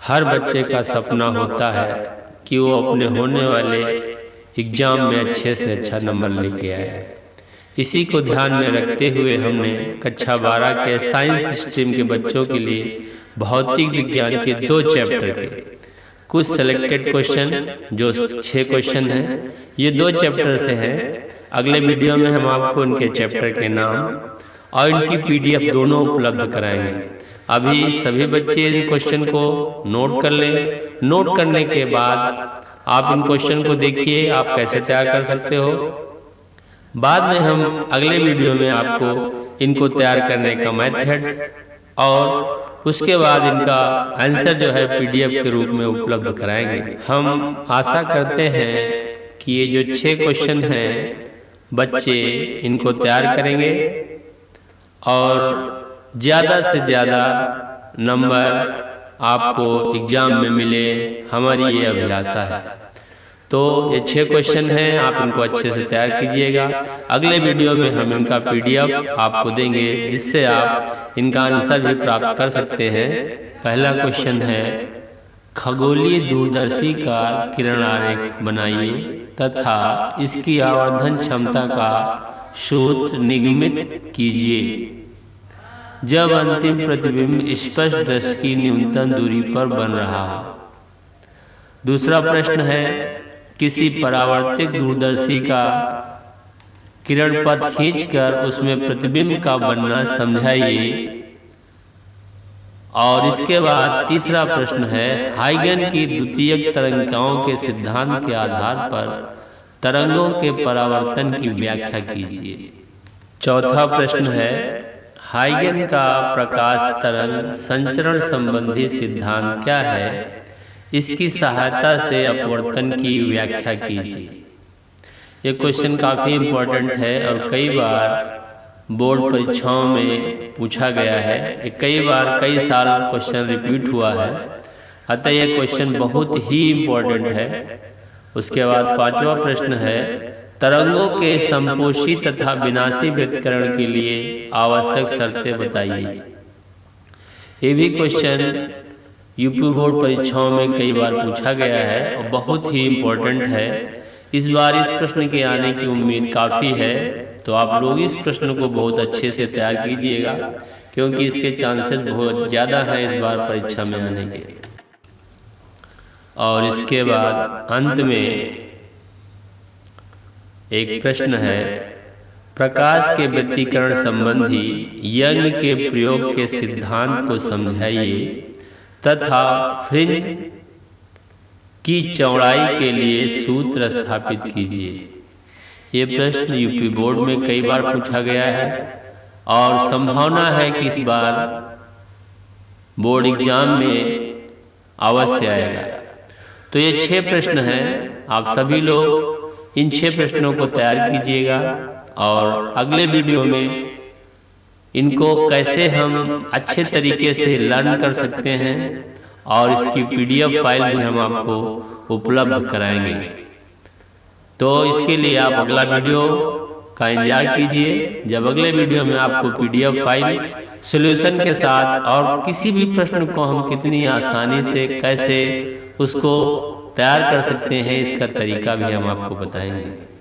हर बच्चे का सपना होता है कि वो अपने होने वाले एग्ज़ाम में अच्छे से अच्छा नंबर लेके आए। इसी को ध्यान में रखते हुए हमने कक्षा 12 के साइंस स्ट्रीम के बच्चों के लिए भौतिक विज्ञान के 2 चैप्टर के कुछ सेलेक्टेड क्वेश्चन, जो 6 क्वेश्चन हैं, ये 2 चैप्टर से हैं। अगले वीडियो में हम आपको इनके चैप्टर के नाम और इनकी PDF दोनों उपलब्ध कराएंगे। अभी सभी बच्चे इन क्वेश्चन को नोट कर लें। नोट करने के बाद आप इन क्वेश्चन को देखिए आप कैसे तैयार कर सकते हो। बाद में हम अगले वीडियो में आपको इनको तैयार करने का मेथड और उसके बाद इनका आंसर जो है PDF के रूप में उपलब्ध कराएंगे। हम आशा करते हैं कि ये जो 6 क्वेश्चन हैं बच्चे इनको तैयार करेंगे और ज़्यादा से ज़्यादा नंबर आपको एग्ज़ाम में मिले, हमारी ये अभिलाषा है। तो ये 6 क्वेश्चन हैं, आप इनको अच्छे से तैयार कीजिएगा। अगले वीडियो में हम इनका PDF आपको देंगे जिससे आप इनका आंसर भी प्राप्त कर सकते हैं। पहला क्वेश्चन है, खगोलीय दूरदर्शी का किरण आरेख बनाइए तथा इसकी आवर्धन क्षमता का सूत्र निगमित कीजिए जब अंतिम प्रतिबिंब स्पष्ट दृष्टि की न्यूनतम दूरी पर बन रहा हो। दूसरा प्रश्न है, किसी परावर्तित दूरदर्शी का किरण पथ खींचकर उसमें प्रतिबिंब का बनना समझाइए। और इसके बाद तीसरा प्रश्न है, हाइगन की द्वितीयक तरंगिकाओं के सिद्धांत के आधार पर तरंगों के परावर्तन की व्याख्या कीजिए। चौथा प्रश्न है, हाइगन का प्रकाश तरंग संचरण संबंधी सिद्धांत क्या है, इसकी सहायता से अपवर्तन की व्याख्या कीजिए। ये क्वेश्चन काफ़ी इम्पोर्टेंट है और कई बार बोर्ड परीक्षाओं में पूछा गया है। कई बार कई साल क्वेश्चन रिपीट हुआ है, अतः यह क्वेश्चन बहुत ही इम्पोर्टेंट है। उसके बाद पांचवा प्रश्न है, तरंगों के संपोषी तथा विनाशी व्यतिकरण के लिए आवश्यक शर्तें बताइए। ये भी क्वेश्चन यूपी बोर्ड परीक्षाओं में कई बार पूछा गया है और बहुत ही इम्पोर्टेंट है। इस बार इस प्रश्न के आने की उम्मीद काफ़ी है, तो आप लोग इस प्रश्न को बहुत अच्छे से तैयार कीजिएगा क्योंकि इसके चांसेस बहुत ज़्यादा हैं इस बार परीक्षा में आने के। और इसके बाद अंत में एक प्रश्न है, प्रकाश के व्यतिकरण संबंधी यंग के प्रयोग के सिद्धांत को समझाइए तथा फ्रिंज की चौड़ाई के लिए सूत्र स्थापित कीजिए। ये प्रश्न यूपी बोर्ड में कई बार पूछा गया है और संभावना है कि इस बार बोर्ड एग्जाम में अवश्य आएगा। तो ये 6 प्रश्न हैं, आप सभी लोग इन 6 प्रश्नों को तैयार कीजिएगा और अगले वीडियो में इनको कैसे हम अच्छे तरीके से लर्न कर सकते हैं और इसकी PDF फाइल भी हम आपको उपलब्ध कराएंगे। तो इसके लिए आप अगला वीडियो का इंतजार कीजिए, जब अगले वीडियो में आपको PDF फाइल सॉल्यूशन के साथ और किसी भी प्रश्न को हम कितनी आसानी से कैसे उसको तैयार कर सकते हैं इसका तरीका भी हम आपको बताएंगे।